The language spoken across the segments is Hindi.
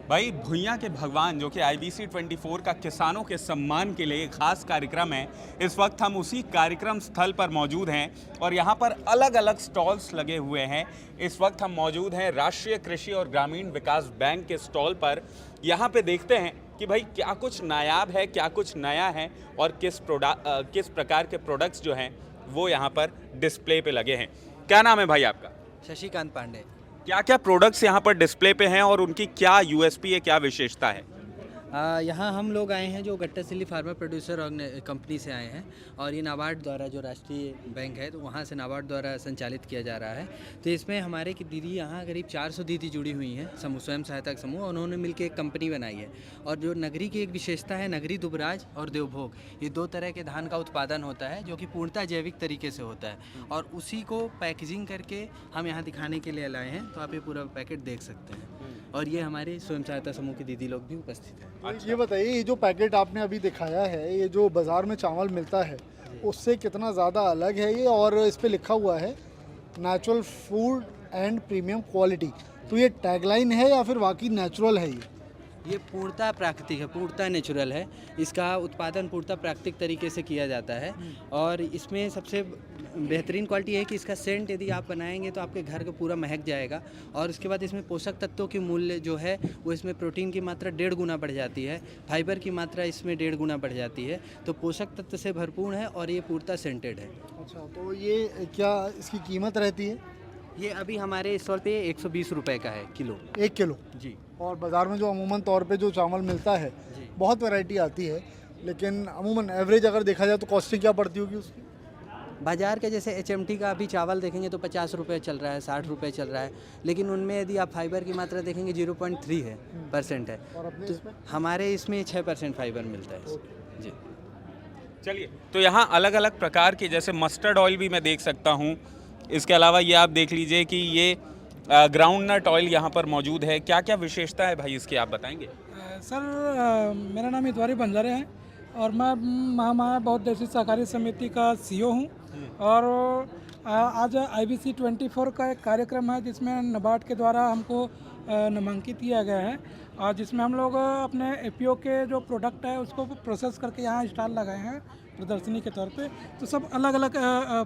भाई भुइयां के भगवान जो कि IBC 24 का किसानों के सम्मान के लिए खास कार्यक्रम है। इस वक्त हम उसी कार्यक्रम स्थल पर मौजूद हैं और यहाँ पर अलग अलग स्टॉल्स लगे हुए हैं। इस वक्त हम मौजूद हैं राष्ट्रीय कृषि और ग्रामीण विकास बैंक के स्टॉल पर। यहाँ पे देखते हैं कि भाई क्या कुछ नायाब है, क्या कुछ नया है और किस प्रकार के प्रोडक्ट्स जो हैं वो यहाँ पर डिस्प्ले पे लगे हैं। क्या नाम है भाई आपका? शशिकांत पांडे। क्या क्या प्रोडक्ट्स यहाँ पर डिस्प्ले पे हैं और उनकी क्या USP है, क्या विशेषता है? यहाँ हम लोग आए हैं जो गट्टासिल्ली फार्मर प्रोड्यूसर कंपनी से आए हैं और ये नाबार्ड द्वारा जो राष्ट्रीय बैंक है तो वहाँ से नाबार्ड द्वारा संचालित किया जा रहा है। तो इसमें हमारे की दीदी यहाँ करीब 400 दीदी जुड़ी हुई हैं समूह, स्वयं सहायता समूह, उन्होंने मिलकर एक कंपनी बनाई है। और जो नगरी की एक विशेषता है, नगरी दुबराज और देवभोग, ये दो तरह के धान का उत्पादन होता है जो कि पूर्णतः जैविक तरीके से होता है और उसी को पैकेजिंग करके हम यहाँ दिखाने के लिए लाए हैं। तो आप ये पूरा पैकेट देख सकते हैं और ये हमारे स्वयं सहायता समूह की दीदी लोग भी उपस्थित हैं। ये बताइए, ये जो पैकेट आपने अभी दिखाया है, ये जो बाज़ार में चावल मिलता है उससे कितना ज़्यादा अलग है ये? और इस पे लिखा हुआ है natural food and premium quality, तो ये टैगलाइन है या फिर वाकई नेचुरल है? ये पूर्णतः प्राकृतिक है, पूर्णतः नेचुरल है। इसका उत्पादन पूर्णतः प्राकृतिक तरीके से किया जाता है और इसमें सबसे बेहतरीन क्वालिटी है कि इसका सेंट यदि आप बनाएंगे तो आपके घर को पूरा महक जाएगा। और उसके बाद इसमें पोषक तत्वों की मूल्य जो है वो इसमें प्रोटीन की मात्रा 1.5 गुना बढ़ जाती है, फाइबर की मात्रा इसमें 1.5 गुना बढ़ जाती है। तो पोषक तत्व से भरपूर है और ये पूर्णतः सेंटेड है। अच्छा, तो ये क्या इसकी कीमत रहती है? ये अभी हमारे स्टॉल पे 120 रुपये का है किलो। 1 किलो जी। और बाज़ार में जो अमूमन तौर पे जो चावल मिलता है जी। बहुत वैरायटी आती है, लेकिन अमूमन एवरेज अगर देखा जाए तो कॉस्टिंग क्या पड़ती होगी उसकी? बाज़ार के जैसे HMT का अभी चावल देखेंगे तो 50 रुपये चल रहा है, 60 रुपये चल रहा है, लेकिन उनमें यदि आप फाइबर की मात्रा देखेंगे 0.3 है % है। और अपने तो इसमें? हमारे इसमें 6% फाइबर मिलता है जी। चलिए, तो यहाँ अलग अलग प्रकार के जैसे मस्टर्ड ऑयल भी मैं देख सकता हूँ। इसके अलावा ये आप देख लीजिए कि ये ग्राउंड नट ऑयल यहाँ पर मौजूद है। क्या क्या विशेषता है भाई इसकी, आप बताएंगे? सर मेरा नाम इतवारी बंजारे है और मैं महामाया बहुत देशी सहकारी समिति का CEO हूँ। और आज IBC 24 का एक कार्यक्रम है जिसमें नाबार्ड के द्वारा हमको नामांकित किया गया है और जिसमें हम लोग अपने APO के जो प्रोडक्ट है उसको प्रोसेस करके यहाँ स्टॉल लगाए हैं प्रदर्शनी के तौर पे। तो सब अलग अलग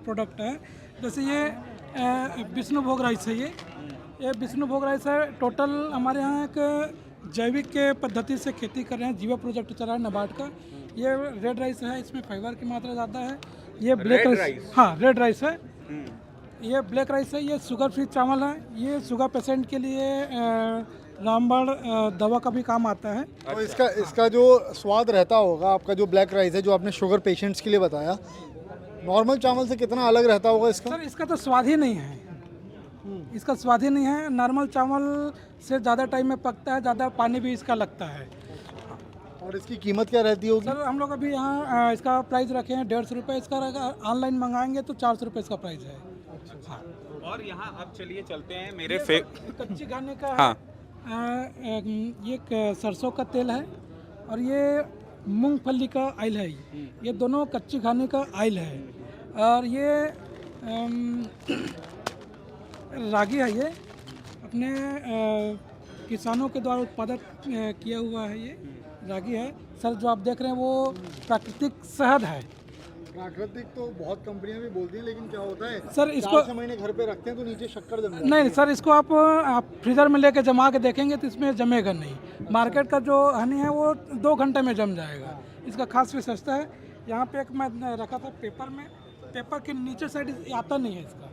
प्रोडक्ट हैं। जैसे ये विष्णुभोग राइस है, ये विष्णुभोग राइस है। टोटल हमारे यहाँ एक जैविक के पद्धति से खेती कर रहे हैं, जीवा प्रोजेक्ट चल रहा है नाबार्ड का। ये रेड राइस है, इसमें फाइबर की मात्रा ज़्यादा है। ये ब्लैक राइस, हाँ रेड राइस है। ये ब्लैक राइस है, ये शुगर फ्री चावल है। ये शुगर पेशेंट के लिए रामबाण दवा का भी काम आता है। तो इसका जो स्वाद रहता होगा, आपका जो ब्लैक राइस है जो आपने शुगर पेशेंट्स के लिए बताया, नॉर्मल चावल से कितना अलग रहता होगा इसका? सर इसका तो स्वाद ही नहीं है, इसका स्वाद ही नहीं है। नॉर्मल चावल से ज़्यादा टाइम में पकता है, ज़्यादा पानी भी इसका लगता है। और इसकी कीमत क्या रहती होगी? सर हम लोग अभी यहाँ इसका प्राइस रखे हैं 150 रुपये। इसका ऑनलाइन मंगाएंगे तो 400 रुपये इसका प्राइस है। हाँ। और यहाँ अब चलिए चलते हैं मेरे ये कच्ची घानी का है। हाँ। ये सरसों का तेल है और ये मूंगफली का ऑयल है। ये दोनों कच्ची घानी का ऑयल है। और ये रागी है, ये अपने किसानों के द्वारा उत्पादित किया हुआ है। ये रागी है सर, जो आप देख रहे हैं वो प्राकृतिक शहद है। प्राकृतिक तो बहुत कंपनियां भी बोलती हैं, लेकिन क्या होता है सर इसको 4 महीने घर पे रखते हैं तो नीचे शक्कर जम जाती है। नहीं सर, इसको आप फ्रीज़र में लेके जमा के देखेंगे तो इसमें जमेगा नहीं। मार्केट का जो हनी है वो 2 घंटे में जम जाएगा। इसका खास विशेषता है। यहाँ पे एक मैं रखा था पेपर में, पेपर के नीचे साइड आता नहीं है इसका।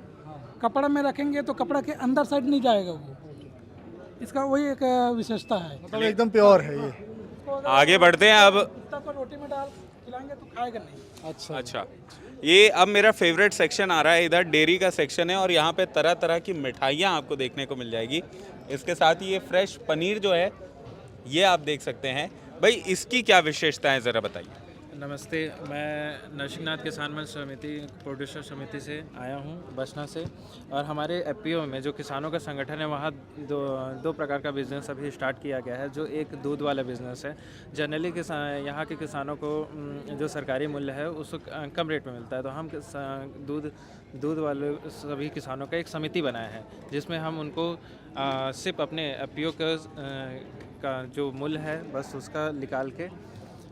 कपड़ा में रखेंगे तो कपड़ा के अंदर साइड नहीं जाएगा वो। इसका वही एक विशेषता है। मतलब एकदम प्योर है ये। आगे बढ़ते हैं अब। कुत्ता को रोटी में डाल खिलाएंगे तो खाएगा नहीं। अच्छा, ये अब मेरा फेवरेट सेक्शन आ रहा है। इधर डेयरी का सेक्शन है और यहाँ पे तरह तरह की मिठाइयाँ आपको देखने को मिल जाएगी। इसके साथ ही ये फ्रेश पनीर जो है ये आप देख सकते हैं। भाई इसकी क्या विशेषता है, ज़रा बताइए। नमस्ते, मैं नरसिंहनाथ किसान मंच समिति प्रोड्यूसर समिति से आया हूं, बसना से। और हमारे FPO में जो किसानों का संगठन है वहाँ दो प्रकार का बिज़नेस अभी स्टार्ट किया गया है। जो एक दूध वाला बिज़नेस है। जनरली यहाँ के किसानों को जो सरकारी मूल्य है उसको कम रेट में मिलता है, तो हम दूध वाले सभी किसानों का एक समिति बनाया है जिसमें हम उनको सिर्फ अपने FPO के का जो मूल्य है बस उसका निकाल के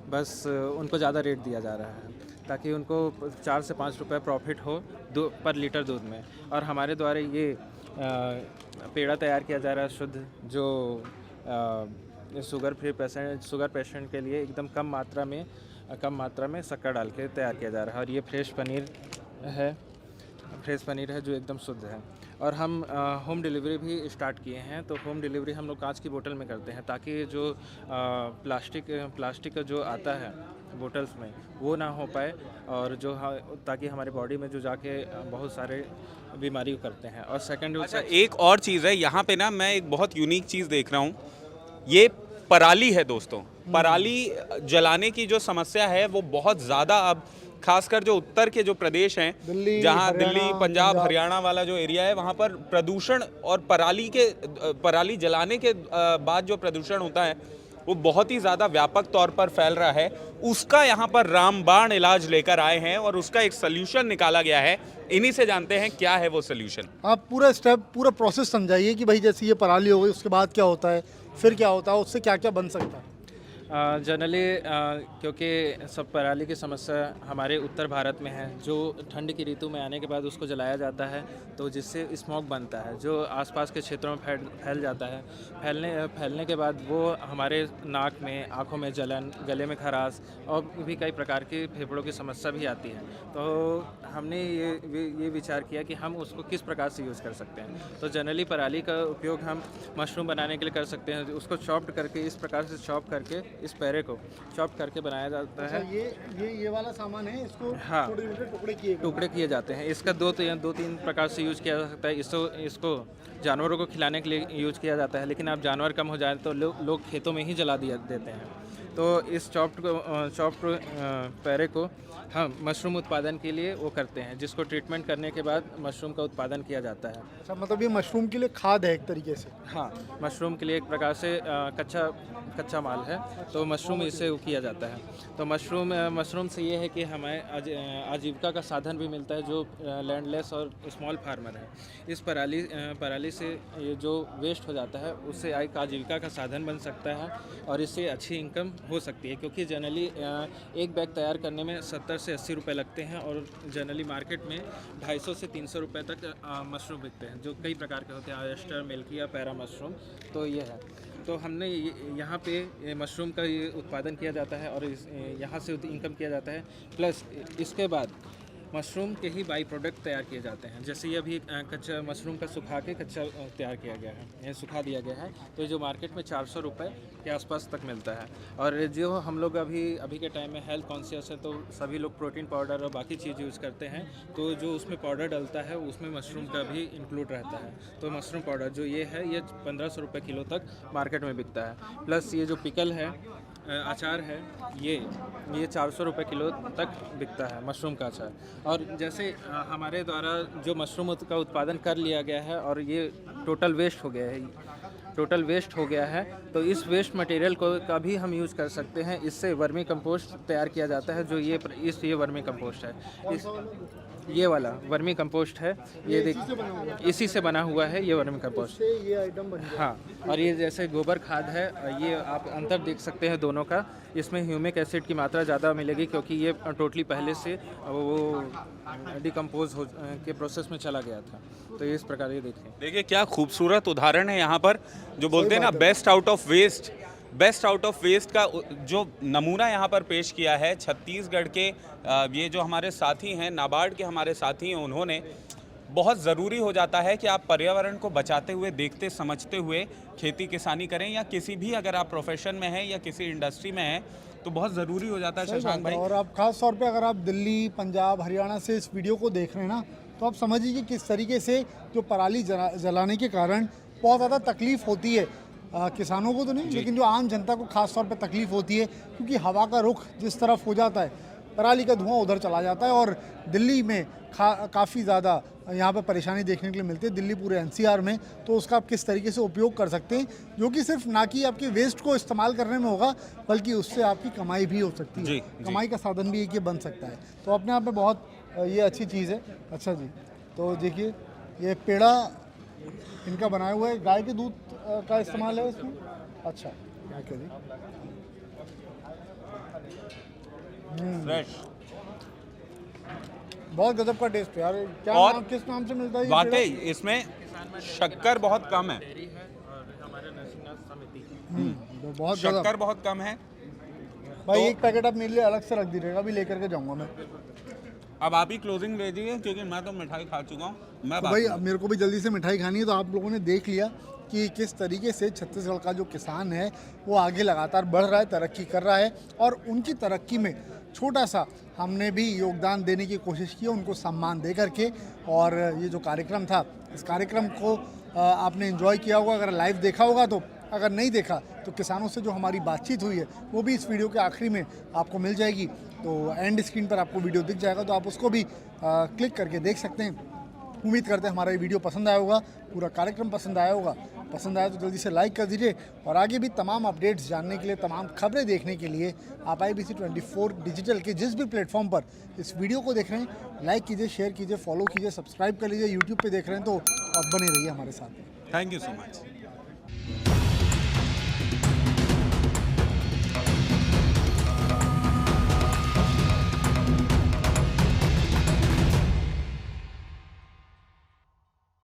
बस उनको ज़्यादा रेट दिया जा रहा है ताकि उनको 4 से 5 रुपए प्रॉफिट हो पर लीटर दूध में। और हमारे द्वारा ये पेड़ा तैयार किया जा रहा है शुद्ध, जो शुगर पेशेंट के लिए एकदम कम मात्रा में शक्कर डाल के तैयार किया जा रहा है। और ये फ्रेश पनीर है जो एकदम शुद्ध है। और हम होम डिलीवरी भी स्टार्ट किए हैं। तो होम डिलीवरी हम लोग कांच की बोतल में करते हैं ताकि जो प्लास्टिक का जो आता है बोतल्स में वो ना हो पाए, और जो ताकि हमारे बॉडी में जो जाके बहुत सारे बीमारी करते हैं। और सेकंड अच्छा, एक और चीज़ है यहाँ पे ना, मैं एक बहुत यूनिक चीज़ देख रहा हूँ। ये पराली है दोस्तों। पराली जलाने की जो समस्या है वो बहुत ज़्यादा अब खासकर जो उत्तर के जो प्रदेश हैं, जहाँ दिल्ली, पंजाब, हरियाणा वाला जो एरिया है, वहाँ पर प्रदूषण और पराली जलाने के बाद जो प्रदूषण होता है वो बहुत ही ज़्यादा व्यापक तौर पर फैल रहा है। उसका यहाँ पर रामबाण इलाज लेकर आए हैं और उसका एक सल्यूशन निकाला गया है। इन्हीं से जानते हैं क्या है वो सल्यूशन। आप पूरा प्रोसेस समझाइए कि भाई जैसे ये पराली हो गई उसके बाद क्या होता है, फिर क्या होता है, उससे क्या क्या बन सकता है। जनरली क्योंकि सब पराली की समस्या हमारे उत्तर भारत में है, जो ठंड की ऋतु में आने के बाद उसको जलाया जाता है तो जिससे स्मोक बनता है जो आसपास के क्षेत्रों में फैल जाता है। फैलने के बाद वो हमारे नाक में, आँखों में जलन, गले में खराश और भी कई प्रकार की फेफड़ों की समस्या भी आती है। तो हमने ये विचार किया कि हम उसको किस प्रकार से यूज़ कर सकते हैं। तो जनरली पराली का उपयोग हम मशरूम बनाने के लिए कर सकते हैं। उसको चॉप्ड करके, इस प्रकार से चॉप करके, इस पैरे को चॉप करके बनाया जाता है। ये वाला सामान है, इसको हाँ, छोटे टुकड़े किए जाते हैं। इसका दो तीन प्रकार से यूज़ किया जा सकता है। इसको जानवरों को खिलाने के लिए यूज़ किया जाता है, लेकिन अब जानवर कम हो जाए तो लोग खेतों में ही जला देते हैं। तो इस चॉप्ड पैरे को हम मशरूम उत्पादन के लिए वो करते हैं, जिसको ट्रीटमेंट करने के बाद मशरूम का उत्पादन किया जाता है। अच्छा, मतलब ये मशरूम के लिए खाद है एक तरीके से। हाँ, मशरूम के लिए एक प्रकार से कच्चा माल है, तो मशरूम इससे वो किया जाता है। तो मशरूम से ये है कि हमें आजीविका का साधन भी मिलता है, जो लैंडलेस और स्मॉल फार्मर है। इस पराली से ये जो वेस्ट हो जाता है उससे एक आजीविका का साधन बन सकता है और इससे अच्छी इनकम हो सकती है। क्योंकि जनरली एक बैग तैयार करने में 70 से 80 रुपये लगते हैं और जनरली मार्केट में 250 से 300 रुपये तक मशरूम बिकते हैं, जो कई प्रकार के होते हैं, ऑयस्टर, मिल्की या पैरा मशरूम। तो ये है, तो हमने यहाँ पे मशरूम का ये उत्पादन किया जाता है और यहाँ से इनकम किया जाता है। प्लस इसके बाद मशरूम के ही बाई प्रोडक्ट तैयार किए जाते हैं। जैसे ये अभी कच्चा मशरूम का सुखा के कच्चा तैयार किया गया है, ये सुखा दिया गया है, तो जो मार्केट में 400 रुपये के आसपास तक मिलता है। और जो हम लोग अभी के टाइम में हेल्थ कॉन्शियस है, तो सभी लोग प्रोटीन पाउडर और बाकी चीज़ यूज़ करते हैं, तो जो उसमें पाउडर डलता है उसमें मशरूम का भी इंक्लूड रहता है। तो मशरूम पाउडर जो ये है, ये 1500 रुपये किलो तक मार्केट में बिकता है। प्लस ये जो पिकल है, अचार है, ये 400 रुपये किलो तक बिकता है मशरूम का अचार। और जैसे हमारे द्वारा जो मशरूम का उत्पादन कर लिया गया है और ये टोटल वेस्ट हो गया है, तो इस वेस्ट मटेरियल का भी हम यूज़ कर सकते हैं। इससे वर्मी कंपोस्ट तैयार किया जाता है, जो ये वर्मी कंपोस्ट है। ये वाला वर्मी कंपोस्ट है, ये इसी से बना हुआ है ये वर्मी कंपोस्ट। ये आइटम बन गया। हाँ, और ये जैसे गोबर खाद है, ये आप अंतर देख सकते हैं दोनों का। इसमें ह्यूमिक एसिड की मात्रा ज़्यादा मिलेगी क्योंकि ये टोटली पहले से वो डिकम्पोज के प्रोसेस में चला गया था। तो इस प्रकार ये देखिए क्या खूबसूरत उदाहरण है यहाँ पर, जो बोलते हैं ना बेस्ट आउट ऑफ वेस्ट का जो नमूना यहाँ पर पेश किया है छत्तीसगढ़ के ये जो हमारे साथी हैं, नाबार्ड के हमारे साथी हैं, उन्होंने बहुत ज़रूरी हो जाता है कि आप पर्यावरण को बचाते हुए, देखते समझते हुए खेती किसानी करें, या किसी भी अगर आप प्रोफेशन में हैं या किसी इंडस्ट्री में हैं तो बहुत ज़रूरी हो जाता है शशांक भाई। और आप खास तौर पे अगर आप दिल्ली, पंजाब, हरियाणा से इस वीडियो को देख रहे हैं ना, तो आप समझिए कि किस तरीके से जो पराली जलाने के कारण बहुत ज़्यादा तकलीफ़ होती है किसानों को तो नहीं, लेकिन जो आम जनता को खास तौर पे तकलीफ़ होती है, क्योंकि हवा का रुख जिस तरफ हो जाता है, पराली का धुआं उधर चला जाता है। और दिल्ली में काफ़ी ज़्यादा यहाँ पे परेशानी देखने के लिए मिलती है, दिल्ली पूरे NCR में। तो उसका आप किस तरीके से उपयोग कर सकते हैं, जो कि सिर्फ ना कि आपके वेस्ट को इस्तेमाल करने में होगा, बल्कि उससे आपकी कमाई भी हो सकती है। कमाई का साधन भी एक ये बन सकता है। तो अपने आप में बहुत ये अच्छी चीज़ है। अच्छा जी, तो देखिए ये पेड़ा इनका बनाया हुआ है, गाय के दूध का इस्तेमाल है इसमें। अच्छा, ओके जी। फ्रेश। बहुत गजब का टेस्ट है यार। क्या और नाम, किस नाम से मिलता है ये वाकई इसमें शक्कर बहुत कम है, डेयरी है और हमारे नरसिंहनाथ समिति। पेड़ा? बहुत गजब। शक्कर बहुत कम है। भाई तो- एक पैकेट आप मेरे लिए अलग से रख दीजिएगा, अभी लेकर के जाऊंगा मैं। अब आप ही क्लोजिंग दे दीजिए क्योंकि मैं तो मिठाई खा चुका हूँ। मैं तो बात भाई करूँ। अब मेरे को भी जल्दी से मिठाई खानी है, तो आप लोगों ने देख लिया कि किस तरीके से छत्तीसगढ़ का जो किसान है वो आगे लगातार बढ़ रहा है, तरक्की कर रहा है, और उनकी तरक्की में छोटा सा हमने भी योगदान देने की कोशिश की, उनको सम्मान दे करके। और ये जो कार्यक्रम था, इस कार्यक्रम को आपने एंजॉय किया होगा अगर लाइव देखा होगा तो। अगर नहीं देखा तो किसानों से जो हमारी बातचीत हुई है वो भी इस वीडियो के आखिरी में आपको मिल जाएगी। तो एंड स्क्रीन पर आपको वीडियो दिख जाएगा, तो आप उसको भी क्लिक करके देख सकते हैं। उम्मीद करते हैं हमारा ये वीडियो पसंद आया होगा, पूरा कार्यक्रम पसंद आया होगा। पसंद आया तो जल्दी से लाइक कर दीजिए, और आगे भी तमाम अपडेट्स जानने के लिए, तमाम खबरें देखने के लिए आप IBC 24 डिजिटल के जिस भी प्लेटफॉर्म पर इस वीडियो को देख रहे हैं, लाइक कीजिए, शेयर कीजिए, फॉलो कीजिए, सब्सक्राइब कर लीजिए। यूट्यूब पे देख रहे हैं तो आप बने रहिए हमारे साथ। Thank you so much.